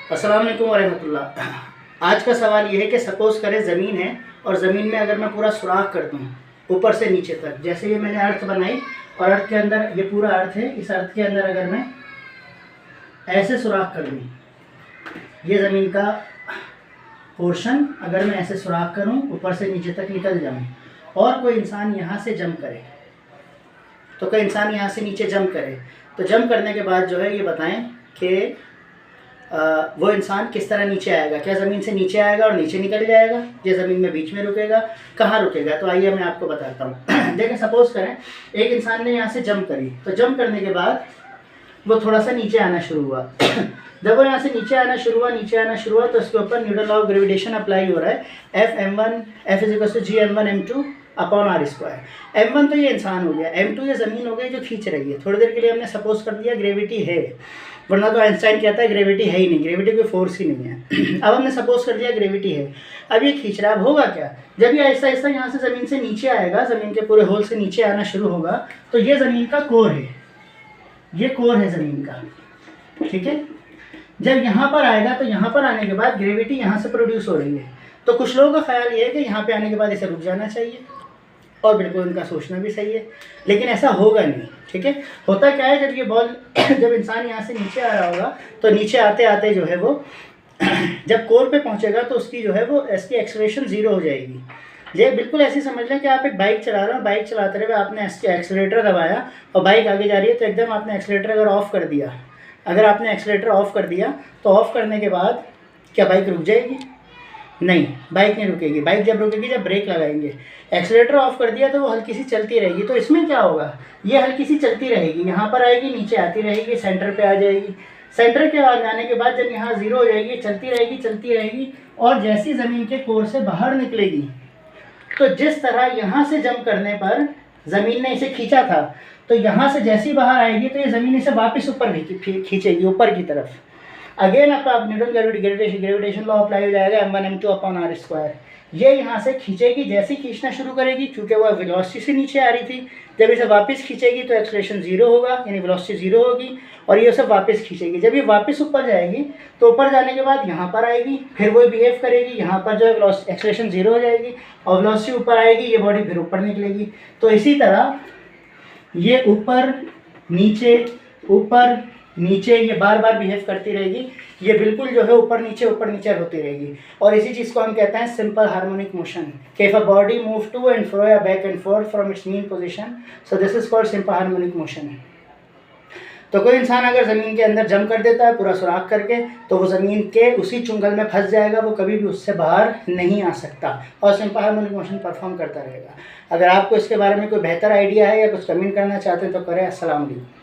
अस्सलाम वालेकुम वरहमतुल्लाह। आज का सवाल ये है कि सपोज़ करें ज़मीन है और ज़मीन में अगर मैं पूरा सुराख कर दूँ ऊपर से नीचे तक, जैसे ये मैंने अर्थ बनाई और अर्थ के अंदर ये पूरा अर्थ है, इस अर्थ के अंदर अगर मैं ऐसे सुराख कर दूँ, ये ज़मीन का पोर्शन अगर मैं ऐसे सुराख करूँ ऊपर से नीचे तक निकल जाऊँ और कोई इंसान यहाँ से जंप करे, तो कोई इंसान यहाँ से नीचे जंप करे, तो जंप करने के बाद जो है ये बताएं कि वो इंसान किस तरह नीचे आएगा। क्या ज़मीन से नीचे आएगा और नीचे निकल जाएगा, या ज़मीन में बीच में रुकेगा, कहाँ रुकेगा? तो आइए मैं आपको बताता हूँ। देखें, सपोज़ करें एक इंसान ने यहाँ से जंप करी, तो जंप करने के बाद वो थोड़ा सा नीचे आना शुरू हुआ। जब वो यहाँ से नीचे आना शुरू हुआ तो उसके ऊपर Newton law of gravitation apply हो रहा है। F = G m1m2 upon r square. m1 तो ये इंसान हो गया, m2 ये ज़मीन हो गई जो खींच रही है। थोड़ी देर के लिए हमने सपोज कर दिया ग्रेविटी है, वरना तो आइंस्टाइन कहता है ग्रेविटी है ही नहीं, ग्रेविटी कोई फोर्स ही नहीं है। अब हमने सपोज कर दिया ग्रेविटी है, अब ये खींच रहा है। अब होगा क्या, जब ये आहिस्ता आहिस्ता यहाँ से ज़मीन से नीचे आएगा, ज़मीन के पूरे होल से नीचे आना शुरू होगा, तो ये ज़मीन का कोर है, ये कोर है ज़मीन का, ठीक है। जब यहाँ पर आएगा तो यहाँ पर आने के बाद ग्रेविटी यहाँ से प्रोड्यूस हो रही है, तो कुछ लोगों का ख्याल ये है कि यहाँ पे आने के बाद इसे रुक जाना चाहिए, और बिल्कुल उनका सोचना भी सही है, लेकिन ऐसा होगा नहीं, ठीक है। होता क्या है, जब ये बॉल जब इंसान यहाँ से नीचे आ रहा होगा तो नीचे आते आते जो है वो जब कोर पे पहुँचेगा तो उसकी जो है वो इसकी एक्सेलरेशन 0 हो जाएगी। ये बिल्कुल ऐसे समझ लें कि आप एक बाइक चला रहे हो, बाइक चलाते हुए आपने एक्सेलरेटर दबाया और बाइक आगे जा रही है, तो एकदम आपने एक्सेलरेटर अगर ऑफ़ कर दिया, अगर आपने एक्सेलरेटर ऑफ़ कर दिया तो ऑफ़ करने के बाद क्या बाइक रुक जाएगी? नहीं, बाइक नहीं रुकेगी। बाइक जब रुकेगी जब ब्रेक लगाएंगे। एक्सेलरेटर ऑफ कर दिया तो वो हल्की सी चलती रहेगी। तो इसमें क्या होगा, ये हल्की सी चलती रहेगी, यहाँ पर आएगी, नीचे आती रहेगी, सेंटर पे आ जाएगी। सेंटर के बाद आने के बाद जब यहाँ 0 हो जाएगी, चलती रहेगी, और जैसी ज़मीन के कोर से बाहर निकलेगी, तो जिस तरह यहाँ से जंप करने पर ज़मीन ने इसे खींचा था, तो यहाँ से जैसी बाहर आएगी तो ये ज़मीन इसे वापस ऊपर खींचेगी, ऊपर की तरफ। अगेन आप न्यूटन ग्रेविटेशन लॉ अप्लाई हो जाएगा, m1m2 अपॉन r स्क्वायर। ये यहाँ से खींचेगी, जैसे खींचना शुरू करेगी, क्योंकि वह वेलोसिटी से नीचे आ रही थी, जब इसे वापस खींचेगी तो एक्सेलरेशन 0 होगा, यानी वेलोसिटी 0 होगी, और ये उसे वापस खींचेगी। जब ये वापस ऊपर जाएगी तो ऊपर जाने के बाद यहाँ पर आएगी, फिर वो बिहेव करेगी, यहाँ पर जो है एक्सेलरेशन 0 हो जाएगी, और वेलोसिटी ऊपर आएगी, ये बॉडी फिर ऊपर निकलेगी। तो इसी तरह ये ऊपर नीचे ये बार बार बिहेव करती रहेगी। ये बिल्कुल जो है ऊपर नीचे होती रहेगी, और इसी चीज़ को हम कहते हैं सिंपल हार्मोनिक मोशन। कि if a body move to and fro या back and forth from its mean position, so this is called simple harmonic motion. तो कोई इंसान अगर ज़मीन के अंदर जंप कर देता है पूरा सुराख करके, तो वो ज़मीन के उसी चुंगल में फंस जाएगा, वो कभी भी उससे बाहर नहीं आ सकता और सिंपल हार्मोनिक मोशन परफॉर्म करता रहेगा। अगर आपको इसके बारे में कोई बेहतर आइडिया है या कुछ कमेंट करना चाहते हैं तो करें। अस्सलाम वालेकुम।